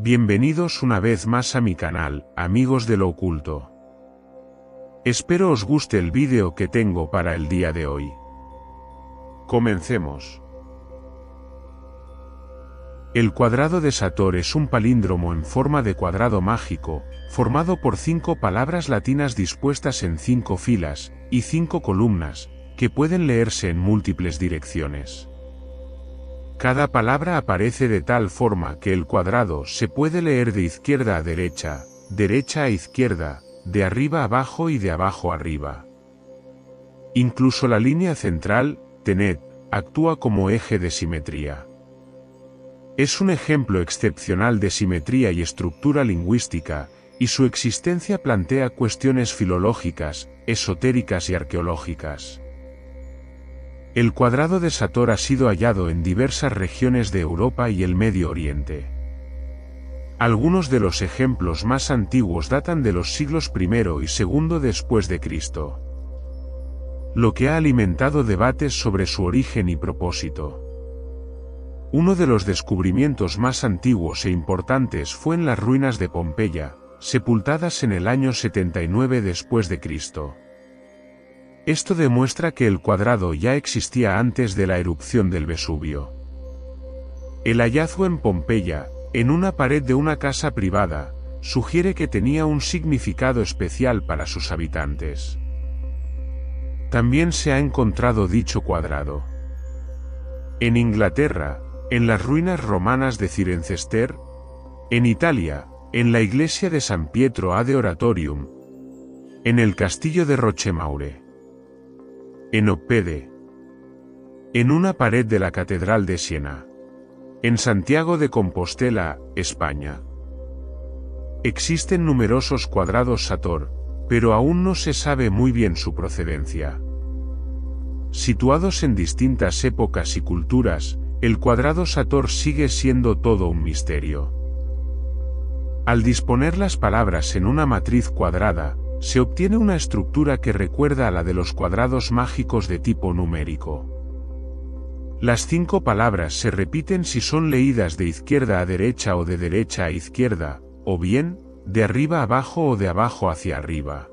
Bienvenidos una vez más a mi canal, amigos de lo oculto. Espero os guste el vídeo que tengo para el día de hoy. Comencemos. El cuadrado de Sator es un palíndromo en forma de cuadrado mágico, formado por 5 palabras latinas dispuestas en 5 filas y 5 columnas, que pueden leerse en múltiples direcciones. Cada palabra aparece de tal forma que el cuadrado se puede leer de izquierda a derecha, derecha a izquierda, de arriba a abajo y de abajo a arriba. Incluso la línea central, Tenet, actúa como eje de simetría. Es un ejemplo excepcional de simetría y estructura lingüística, y su existencia plantea cuestiones filológicas, esotéricas y arqueológicas. El cuadrado de Sator ha sido hallado en diversas regiones de Europa y el Medio Oriente. Algunos de los ejemplos más antiguos datan de los siglos I y II después de Cristo, lo que ha alimentado debates sobre su origen y propósito. Uno de los descubrimientos más antiguos e importantes fue en las ruinas de Pompeya, sepultadas en el año 79 después de Cristo. Esto demuestra que el cuadrado ya existía antes de la erupción del Vesubio. El hallazgo en Pompeya, en una pared de una casa privada, sugiere que tenía un significado especial para sus habitantes. También se ha encontrado dicho cuadrado en Inglaterra, en las ruinas romanas de Cirencester, en Italia, en la iglesia de San Pietro ad Oratorium, en el castillo de Rochemaure, en Oppede, en una pared de la Catedral de Siena, en Santiago de Compostela, España. Existen numerosos cuadrados Sator, pero aún no se sabe muy bien su procedencia. Situados en distintas épocas y culturas, el cuadrado Sator sigue siendo todo un misterio. Al disponer las palabras en una matriz cuadrada, se obtiene una estructura que recuerda a la de los cuadrados mágicos de tipo numérico. Las 5 palabras se repiten si son leídas de izquierda a derecha o de derecha a izquierda, o bien, de arriba a abajo o de abajo hacia arriba.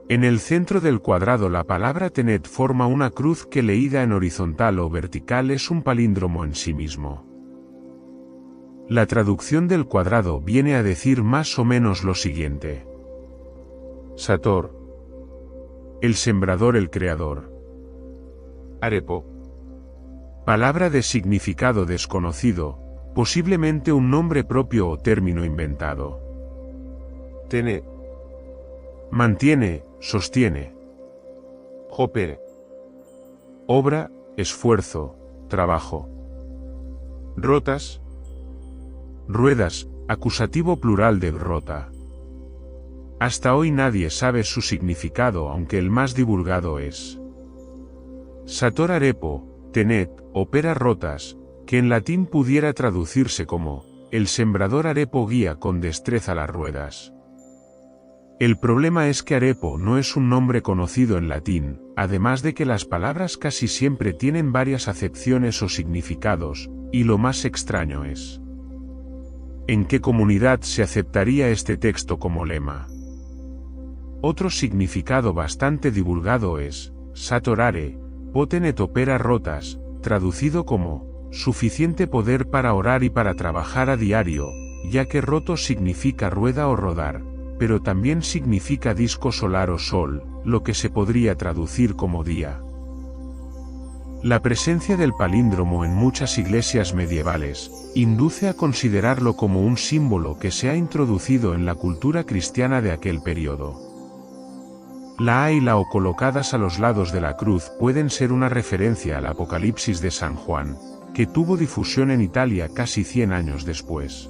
En el centro del cuadrado la palabra Tenet forma una cruz que leída en horizontal o vertical es un palíndromo en sí mismo. La traducción del cuadrado viene a decir más o menos lo siguiente: Sator, el sembrador, el creador. Arepo, palabra de significado desconocido, posiblemente un nombre propio o término inventado. Tene, mantiene, sostiene. Hopere, obra, esfuerzo, trabajo. Rotas, ruedas, acusativo plural de rota. Hasta hoy nadie sabe su significado, aunque el más divulgado es Sator arepo, tenet, opera rotas, que en latín pudiera traducirse como el sembrador arepo guía con destreza las ruedas. El problema es que arepo no es un nombre conocido en latín, además de que las palabras casi siempre tienen varias acepciones o significados, y lo más extraño es: ¿en qué comunidad se aceptaría este texto como lema? Otro significado bastante divulgado es Satorare, potenet opera rotas, traducido como suficiente poder para orar y para trabajar a diario, ya que roto significa rueda o rodar, pero también significa disco solar o sol, lo que se podría traducir como día. La presencia del palíndromo en muchas iglesias medievales induce a considerarlo como un símbolo que se ha introducido en la cultura cristiana de aquel periodo. La A y la O colocadas a los lados de la cruz pueden ser una referencia al Apocalipsis de San Juan, que tuvo difusión en Italia casi 100 años después.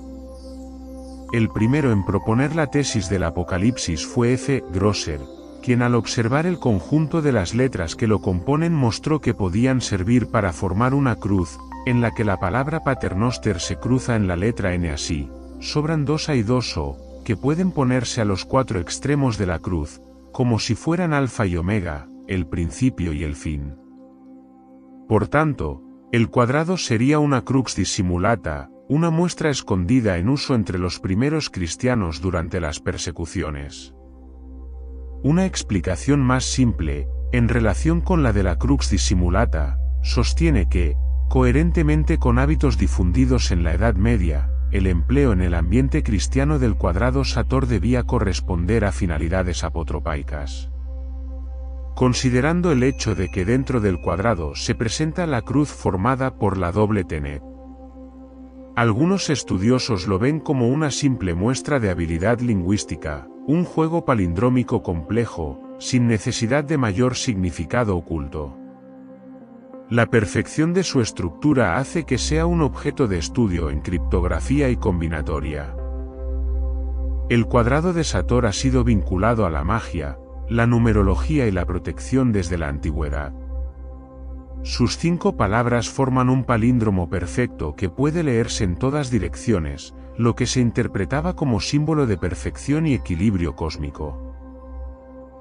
El primero en proponer la tesis del Apocalipsis fue F. Grosser, quien al observar el conjunto de las letras que lo componen mostró que podían servir para formar una cruz, en la que la palabra paternoster se cruza en la letra N. Así, sobran 2 A y 2 O, que pueden ponerse a los 4 extremos de la cruz, como si fueran alfa y omega, el principio y el fin. Por tanto, el cuadrado sería una crux dissimulata, una muestra escondida en uso entre los primeros cristianos durante las persecuciones. Una explicación más simple, en relación con la de la crux dissimulata, sostiene que, coherentemente con hábitos difundidos en la Edad Media, el empleo en el ambiente cristiano del cuadrado sator debía corresponder a finalidades apotropaicas. Considerando el hecho de que dentro del cuadrado se presenta la cruz formada por la doble tenet. Algunos estudiosos lo ven como una simple muestra de habilidad lingüística, un juego palindrómico complejo, sin necesidad de mayor significado oculto. La perfección de su estructura hace que sea un objeto de estudio en criptografía y combinatoria. El cuadrado de Sator ha sido vinculado a la magia, la numerología y la protección desde la antigüedad. Sus 5 palabras forman un palíndromo perfecto que puede leerse en todas direcciones, lo que se interpretaba como símbolo de perfección y equilibrio cósmico.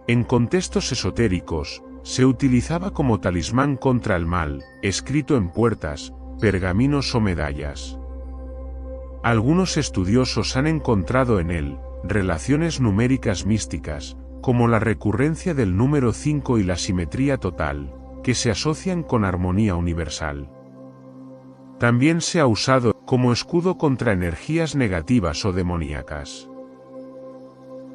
En contextos esotéricos, se utilizaba como talismán contra el mal, escrito en puertas, pergaminos o medallas. Algunos estudiosos han encontrado en él relaciones numéricas místicas, como la recurrencia del número 5 y la simetría total, que se asocian con armonía universal. También se ha usado como escudo contra energías negativas o demoníacas.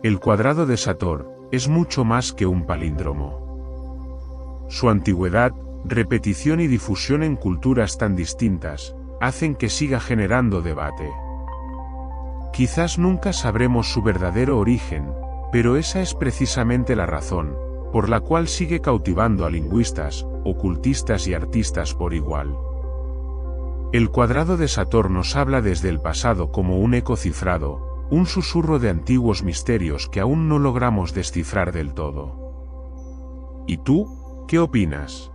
El cuadrado de Sator es mucho más que un palíndromo. Su antigüedad, repetición y difusión en culturas tan distintas, hacen que siga generando debate. Quizás nunca sabremos su verdadero origen, pero esa es precisamente la razón, por la cual sigue cautivando a lingüistas, ocultistas y artistas por igual. El cuadrado de Sator nos habla desde el pasado como un eco cifrado, un susurro de antiguos misterios que aún no logramos descifrar del todo. ¿Y tú? ¿Qué opinas?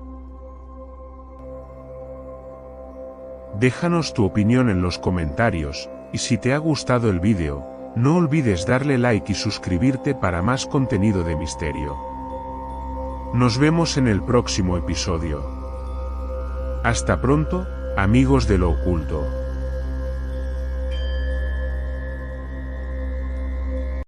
Déjanos tu opinión en los comentarios, y si te ha gustado el vídeo, no olvides darle like y suscribirte para más contenido de misterio. Nos vemos en el próximo episodio. Hasta pronto, amigos de lo oculto.